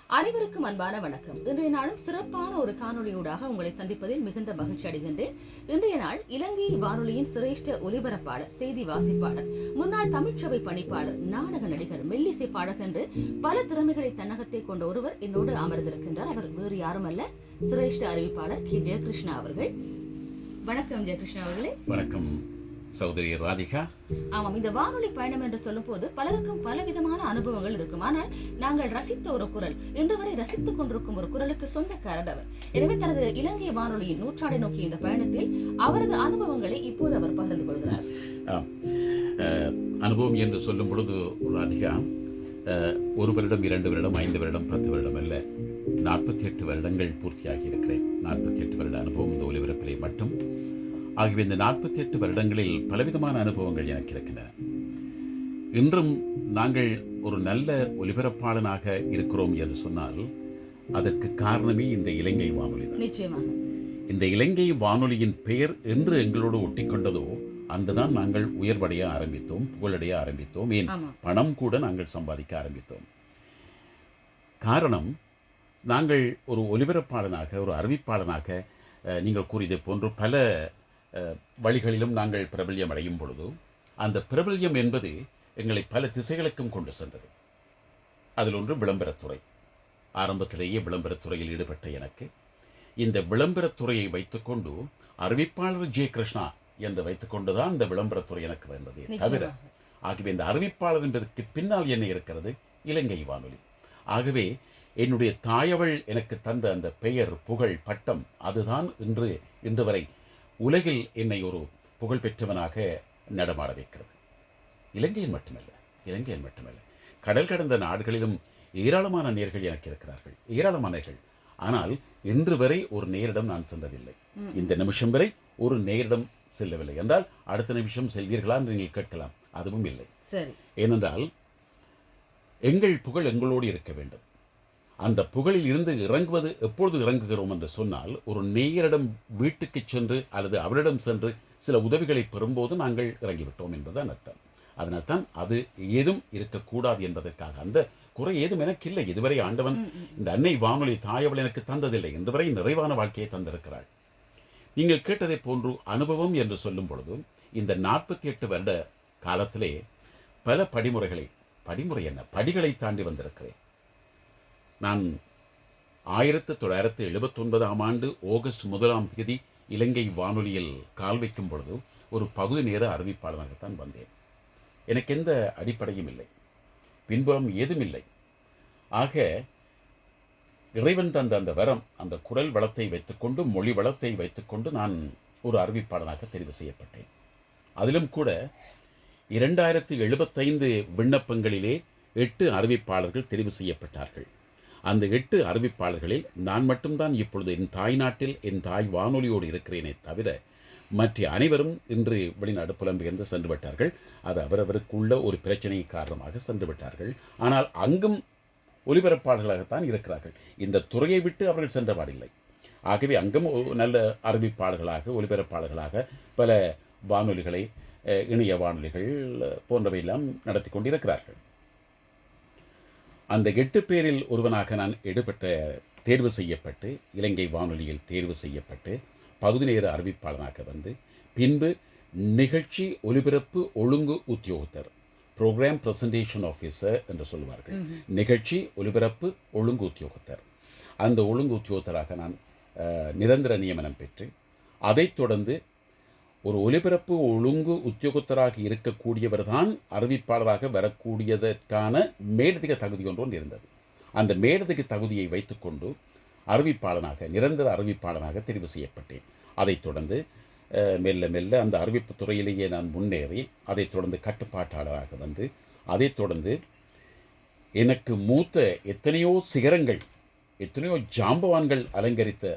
அனைவருக்கும் அன்பான வணக்கம். இன்றைய நாளும் சிறப்பான ஒரு காணொலியூடாக உங்களை சந்திப்பதில் மிகுந்த மகிழ்ச்சி அடைகின்றேன். இன்றைய நாள் இலங்கை வானொலியின் சிரேஷ்ட ஒலிபரப்பாளர், செய்தி வாசிப்பாளர், முன்னாள் தமிழ்ச்சபை பணிப்பாளர், நாடக நடிகர், மெல்லிசை பாடகர் என்று பல திறமைகளை தன்னகத்தை கொண்ட ஒருவர் என்னோடு அமர்ந்திருக்கின்றார். அவர் வேறு யாருமல்ல, சிரேஷ்ட அறிவிப்பாளர் கே ஜெயகிருஷ்ணா அவர்கள். வணக்கம் ஜெயகிருஷ்ணா அவர்களே. வணக்கம் சகோதரி ராதிகா. ஆமாம், இந்த வானொலி பயணம் என்று சொல்லும் போது பலருக்கும் பலவிதமான அனுபவங்கள் இருக்கும். ஆனால் நாங்கள் ரசித்த ஒரு குரல், இன்று வரை ரசித்துக் கொண்டிருக்கும் ஒரு குரலுக்கு சொந்தக்காரர் அவர். எனவே தனது இலங்கை வானொலியின் நூற்றாண்டை நோக்கிய இந்த பயணத்தில் அவரது அனுபவங்களை இப்போது அவர் பகிர்ந்து கொள்கிறார். அனுபவம் என்று சொல்லும் பொழுது ராதிகா, 1 வருடம், 2 வருடம், 5 வருடம், 10 வருடம் அல்ல, 48 வருடங்கள் பூர்த்தியாகி இருக்கிறேன். 48 வருட அனுபவம் இந்த ஒலிபரப்பிலே மட்டும். ஆகவே இந்த 48 வருடங்களில் பலவிதமான அனுபவங்கள் எனக்கு இருக்கின்றன. இன்றும் நாங்கள் ஒரு நல்ல ஒலிபரப்பாளனாக இருக்கிறோம் என்று சொன்னால் அதற்கு காரணமே இந்த இலங்கை வானொலி தான். நிச்சயமாக இந்த இலங்கை வானொலியின் பெயர் என்று எங்களோடு ஒட்டிக்கொண்டதோ அன்றுதான் நாங்கள் உயர்வடைய ஆரம்பித்தோம், புகழடைய ஆரம்பித்தோம், ஏன் பணம் கூட நாங்கள் சம்பாதிக்க ஆரம்பித்தோம். காரணம், நாங்கள் ஒரு ஒலிபரப்பாளனாக, ஒரு அறிவிப்பாளனாக, நீங்கள் கூறியதை போன்று பல வழிகளிலும் நாங்கள் பிரபல்யம் அடையும் பொழுது அந்த பிரபல்யம் என்பது எங்களை பல திசைகளுக்கும் கொண்டு சென்றது. அதில் ஒன்று விளம்பரத்துறை. ஆரம்பத்திலேயே விளம்பரத்துறையில் ஈடுபட்ட எனக்கு இந்த விளம்பரத்துறையை வைத்துக்கொண்டு அறிவிப்பாளர் ஜே கிருஷ்ணா என்று வைத்துக்கொண்டுதான் இந்த விளம்பரத்துறை எனக்கு வந்தது தவிர, ஆகவே இந்த அறிவிப்பாளர் என்பதற்கு பின்னால் என்ன இருக்கிறது? இலங்கை வானொலி. ஆகவே என்னுடைய தாயவள் எனக்கு தந்த அந்த பெயர், புகழ், பட்டம், அதுதான் இன்று வரை உலகில் என்னை ஒரு புகழ் பெற்றவனாக நடமாட வைக்கிறது. இலங்கையில் மட்டுமல்ல, கடல் கடந்த நாடுகளிலும் ஏராளமான நேயர்கள் எனக்கு இருக்கிறார்கள், ஏராளமானர்கள். ஆனால் இன்று வரை ஒரு நேரிடம் நான் சென்றதில்லை. இந்த நிமிஷம் வரை ஒரு நேரிடம் செல்லவில்லை. என்றால் அடுத்த நிமிஷம் செல்வீர்களா என்று நீங்கள் கேட்கலாம். அதுவும் இல்லை. ஏனென்றால் எங்கள் புகழ் எங்களோடு இருக்க வேண்டும். அந்த புகழில் இருந்து இறங்குவது எப்பொழுது இறங்குகிறோம் என்று சொன்னால், ஒரு நேயரிடம் வீட்டுக்கு சென்று அல்லது அவரிடம் சென்று சில உதவிகளை பெறும்போது நாங்கள் இறங்கிவிட்டோம் என்பதுதான் அர்த்தம். அதனால்தான் அது ஏதும் இருக்கக்கூடாது என்பதற்காக. அந்த குறை ஏதும் எனக்கு இல்லை. இதுவரை ஆண்டவன் இந்த அன்னை வானொலி தாயவள் எனக்கு தந்ததில்லை. இன்று வரை நிறைவான வாழ்க்கையை தந்திருக்கிறாள். நீங்கள் கேட்டதை போன்று அனுபவம் என்று சொல்லும் பொழுது இந்த 48 வருட காலத்திலே பல படிகளை தாண்டி வந்திருக்கிறேன். நான் 1979ஆம் ஆண்டு ஆகஸ்ட் 1ஆம் தேதி இலங்கை வானொலியில் கால் வைக்கும் பொழுது ஒரு பகுதி நேர அறிவிப்பாளனாகத்தான் வந்தேன். எனக்கு எந்த அடிப்படையும் இல்லை, பின்புறம் ஏதும் இல்லை. ஆக இறைவன் தந்த அந்த வரம், அந்த குரல் வளத்தை வைத்துக்கொண்டு, மொழி வளத்தை வைத்துக்கொண்டு நான் ஒரு அறிவிப்பாளனாக தெரிவு செய்யப்பட்டேன். அதிலும் கூட 2075 விண்ணப்பங்களிலே 8 அறிவிப்பாளர்கள் தெரிவு செய்யப்பட்டார்கள். அந்த 8 அறிவிப்பாளர்களில் நான் மட்டும்தான் இப்பொழுது என் தாய் நாட்டில் என் தாய் வானொலியோடு இருக்கிறேனே தவிர மற்ற அனைவரும் இன்று வெளிநாடு புலம்பெயர்ந்து சென்று விட்டார்கள். அது அவரவருக்குள்ள ஒரு பிரச்சனை காரணமாக சென்று விட்டார்கள். ஆனால் அங்கும் ஒலிபரப்பாளர்களாகத்தான் இருக்கிறார்கள். இந்த துறையை விட்டு அவர்கள் சென்றபாடில்லை. ஆகவே அங்கும் நல்ல அறிவிப்பாளர்களாக, ஒலிபரப்பாளர்களாக பல வானொலிகளை, இணைய வானொலிகள் போன்றவையெல்லாம் நடத்தி கொண்டிருக்கிறார்கள். அந்த 8 பேரில் ஒருவனாக நான் தேர்வு செய்யப்பட்டு, இலங்கை வானொலியில் தேர்வு செய்யப்பட்டு பகுதி நேர அறிவிப்பாளனாக வந்து, பின்பு நிகழ்ச்சி ஒலிபரப்பு ஒழுங்கு உத்தியோகத்தர், ப்ரோக்ராம் ப்ரெசன்டேஷன் ஆஃபீஸர் என்று சொல்லுவார்கள், நிகழ்ச்சி ஒலிபரப்பு ஒழுங்கு உத்தியோகத்தர். அந்த ஒழுங்கு உத்தியோகத்தராக நான் நிரந்தர நியமனம் பெற்று, அதைத் தொடர்ந்து ஒரு ஒலிபரப்பு ஒழுங்கு உத்தியோகத்தராக இருக்கக்கூடியவர் தான் அறிவிப்பாளராக வரக்கூடியதற்கான மேலதிக தகுதி ஒன்று இருந்தது. அந்த மேலதிக தகுதியை வைத்துக்கொண்டு அறிவிப்பாளனாக, நிரந்தர அறிவிப்பாளனாக தெரிவு செய்யப்பட்டேன். அதைத் தொடர்ந்து மெல்ல மெல்ல அந்த அறிவிப்பு துறையிலேயே நான் முன்னேறி, அதைத் தொடர்ந்து கட்டுப்பாட்டாளராக வந்து, அதைத் தொடர்ந்து எனக்கு மூத்த எத்தனையோ சிகரங்கள், எத்தனையோ ஜாம்பவான்கள் அலங்கரித்த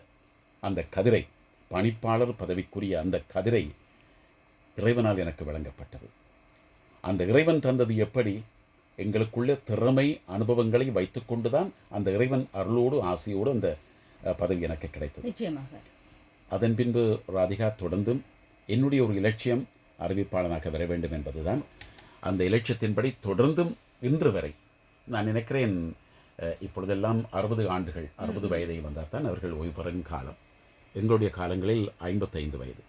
அந்த கதிரை, பணிப்பாளர் பதவிக்குரிய அந்த கதிரை இறைவனால் எனக்கு வழங்கப்பட்டது. அந்த இறைவன் தந்தது எப்படி? எங்களுக்குள்ள திறமை, அனுபவங்களை வைத்துக்கொண்டுதான் அந்த இறைவன் அருளோடு ஆசையோடு அந்த பதவி எனக்கு கிடைத்தது. அதன் பின்பு ராதிகா, தொடர்ந்தும் என்னுடைய ஒரு இலட்சியம் அறிவிப்பாளனாக வர வேண்டும் என்பதுதான். அந்த இலட்சியத்தின்படி தொடர்ந்தும் இன்று வரை நான் நினைக்கிறேன் இப்பொழுதெல்லாம் 60 ஆண்டுகள் 60 வயதை வந்தால் தான் அவர்கள் ஓய்வு பெறும் காலம். எங்களுடைய காலங்களில் 55 வயது.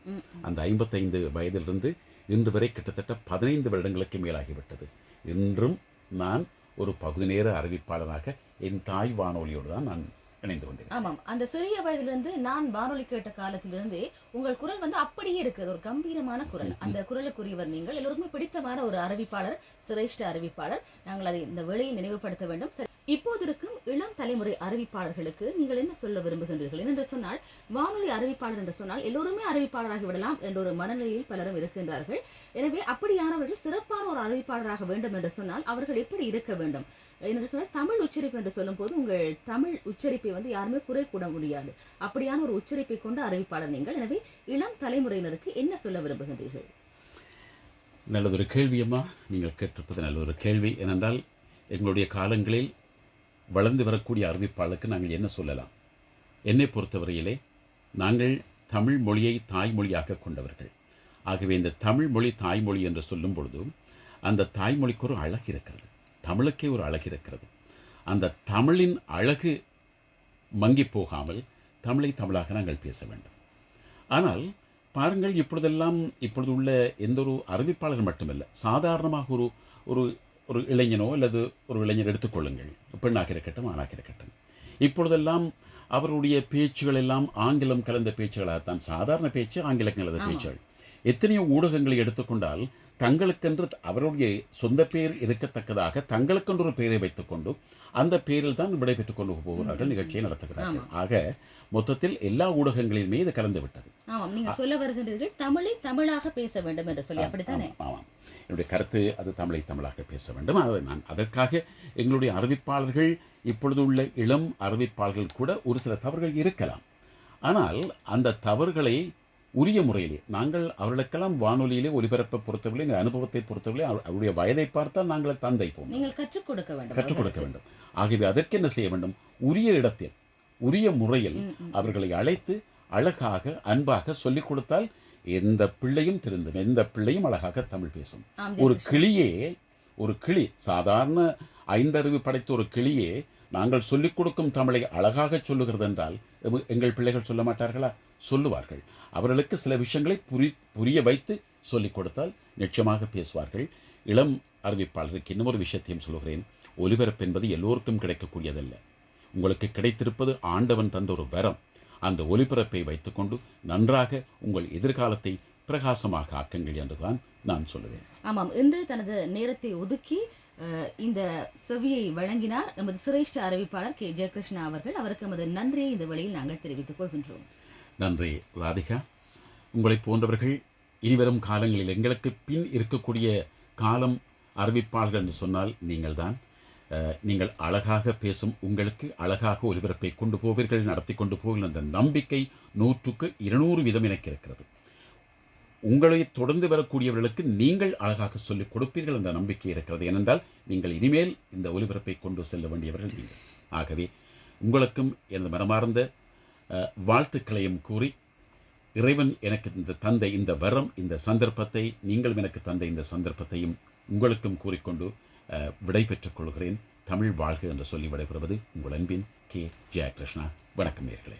அந்த 55 வயதிலிருந்து இன்று வரை கிட்டத்தட்ட 15 வருடங்களுக்கு மேலாகிவிட்டது. இன்றும் நான் ஒரு பகுதி நேர அறிவிப்பாளராக என் தாய் வானொலியோடு தான் நான் இணைந்து கொண்டேன். ஆமாம், அந்த சிறிய வயதிலிருந்து நான் வானொலி கேட்ட காலத்திலிருந்தே உங்கள் குரல் வந்து அப்படியே இருக்கிறது, ஒரு கம்பீரமான குரல். அந்த குரலுக்குரியவர் நீங்கள். எல்லோருக்குமே பிடித்தமான ஒரு அறிவிப்பாளர், சிரேஷ்ட அறிவிப்பாளர். நாங்கள் அதை இந்த வேளையை நினைவுபடுத்த வேண்டும். இப்போது இருக்கும் இளம் தலைமுறை அறிவிப்பாளர்களுக்கு நீங்கள் என்ன சொல்ல விரும்புகின்றீர்கள்? என்று சொன்னால், வானொலி அறிவிப்பாளர் என்று சொன்னால் எல்லோருமே அறிவிப்பாளராகி விடலாம் என்ற ஒரு மனநிலையில் பலரும் இருக்கின்றார்கள். எனவே அப்படியானவர்கள் சிறப்பான ஒரு அறிவிப்பாளராக வேண்டும் என்று சொன்னால் அவர்கள் எப்படி இருக்க வேண்டும் என்று சொன்னால், தமிழ் உச்சரிப்பு என்று சொல்லும் போது உங்கள் தமிழ் உச்சரிப்பை வந்து யாருமே குறை கூட முடியாது. அப்படியான ஒரு உச்சரிப்பை கொண்ட அறிவிப்பாளர் நீங்கள். எனவே இளம் தலைமுறையினருக்கு என்ன சொல்ல விரும்புகின்றீர்கள்? நல்லதொரு கேள்வியம்மா நீங்கள் கேட்டிருப்பது நல்லதொரு கேள்வி. ஏனென்றால் எங்களுடைய காலங்களில் வளர்ந்து வரக்கூடிய அறிவிப்பாளருக்கு நாங்கள் என்ன சொல்லலாம்? என்னை பொறுத்தவரையிலே நாங்கள் தமிழ் மொழியை தாய்மொழியாக கொண்டவர்கள். ஆகவே இந்த தமிழ் மொழி தாய்மொழி என்று சொல்லும் பொழுது அந்த தாய்மொழிக்கு ஒரு அழகு இருக்கிறது, தமிழுக்கே ஒரு அழகு இருக்கிறது. அந்த தமிழின் அழகு மங்கி போகாமல் தமிழை தமிழாக நாங்கள் பேச வேண்டும். ஆனால் பாருங்கள், இப்பொழுது உள்ள எந்த ஒரு அறிவிப்பாளர் மட்டுமல்ல, சாதாரணமாக ஒரு ஒரு இளைஞனோ அல்லது ஒரு இளைஞர் எடுத்துக்கொள்ளுங்கள், பெண்ணாக இருக்கட்டும் ஆணாக இருக்கட்டும், இப்பொழுதெல்லாம் அவருடைய பேச்சுகள் எல்லாம் ஆங்கிலம் கலந்த பேச்சுகளாகத்தான். சாதாரண பேச்சு ஆங்கிலம் கலந்த பேச்சுகள். எத்தனையோ ஊடகங்களை எடுத்துக்கொண்டால் தங்களுக்கென்று அவருடைய சொந்த பெயர் இருக்கத்தக்கதாக தங்களுக்கென்று ஒரு பெயரை வைத்துக்கொண்டு அந்த பெயரில் தான் விடைபெற்றுக் கொண்டு போகிறார்கள், நிகழ்ச்சியை நடத்துகிறார்கள். ஆக மொத்தத்தில் எல்லா ஊடகங்களிலுமே இது கலந்து விட்டது. ஆமாம், நீங்க சொல்ல வருகின்றீர்கள் தமிழை தமிழாக பேச வேண்டும் என்று சொல்லி, அப்படித்தானே? ஆமாம், என்னுடைய கருத்து அது தமிழை தமிழாக பேச வேண்டும். நான் அதற்காக எங்களுடைய அறிவிப்பாளர்கள், இப்பொழுது உள்ள இளம் அறிவிப்பாளர்கள் கூட ஒரு சில தவறுகள் இருக்கலாம். ஆனால் அந்த தவறுகளை உரிய முறையிலே நாங்கள் அவர்களுக்கெல்லாம் வானொலியிலே ஒலிபரப்பை பொறுத்தவரை, எங்கள் அனுபவத்தை பொறுத்தவரை அவருடைய வயதை பார்த்தால் நாங்கள் தந்தை போவோம். நீங்கள் கற்றுக் கொடுக்க வேண்டும். ஆகவே அதற்கு என்ன செய்ய வேண்டும்? உரிய இடத்தில் உரிய முறையில் அவர்களை அழைத்து அழகாக அன்பாக சொல்லிக் கொடுத்தால் எந்த பிள்ளையும் திருந்தும், எந்த பிள்ளையும் அழகாக தமிழ் பேசும். ஒரு கிளி சாதாரண 5 அறிவு படைத்த ஒரு கிளியே நாங்கள் சொல்லிக் கொடுக்கும் தமிழை அழகாக சொல்லுகிறது என்றால் எங்கள் பிள்ளைகள் சொல்ல மாட்டார்களா? சொல்லுவார்கள். அவர்களுக்கு சில விஷயங்களை புரிய வைத்து சொல்லிக் கொடுத்தால் நிச்சயமாக பேசுவார்கள். இளம் அறிவிப்பாளருக்கு இன்னொரு விஷயத்தையும் சொல்கிறேன். ஒலிபரப்பு என்பது எல்லோருக்கும் கிடைக்கக்கூடியதல்ல. உங்களுக்கு கிடைத்திருப்பது ஆண்டவன் தந்த ஒரு வரம். அந்த ஒலிபரப்பை வைத்துக்கொண்டு நன்றாக உங்கள் எதிர்காலத்தை பிரகாசமாக ஆக்குங்கள் என்றுதான் நான் சொல்லுவேன். ஆமாம், இன்று தனது நேரத்தை ஒதுக்கி இந்த செவியை வழங்கினார் எமது சிரேஷ்ட அறிவிப்பாளர் கே ஜெயகிருஷ்ணா அவர்கள். அவருக்கு எமது நன்றியை இந்த வழியில் நாங்கள் தெரிவித்துக் கொள்கின்றோம். நன்றி ராதிகா. உங்களை போன்றவர்கள் இனிவரும் காலங்களில் எங்களுக்கு பின் இருக்கக்கூடிய காலம் அறிவிப்பாளர்கள் என்று சொன்னால் நீங்கள்தான். நீங்கள் அழகாக பேசும் உங்களுக்கு அழகாக ஒலிபரப்பை கொண்டு போவீர்கள், நடத்தி கொண்டு போவீர்கள் என்ற நம்பிக்கை 100க்கு 200% எனக்கு இருக்கிறது. உங்களை தொடர்ந்து வரக்கூடியவர்களுக்கு நீங்கள் அழகாக சொல்லிக் கொடுப்பீர்கள் என்ற நம்பிக்கை இருக்கிறது. ஏனென்றால் நீங்கள் இனிமேல் இந்த ஒலிபரப்பை கொண்டு செல்ல வேண்டியவர்கள் நீங்கள். ஆகவே உங்களுக்கும் எனது மனமார்ந்த வாழ்த்துக்களையும் கூறி, இறைவன் எனக்கு தந்த இந்த வரம், இந்த சந்தர்ப்பத்தை, நீங்களும் எனக்கு தந்த இந்த சந்தர்ப்பத்தையும் உங்களுக்கும் கூறிக்கொண்டு விடை பெற்றுக் கொள்கிறேன். தமிழ் வாழ்க என்று சொல்லி விடைபெறுவது உங்கள் அன்பின் கே ஜெயகிருஷ்ணா. வணக்கம் நேயர்களே.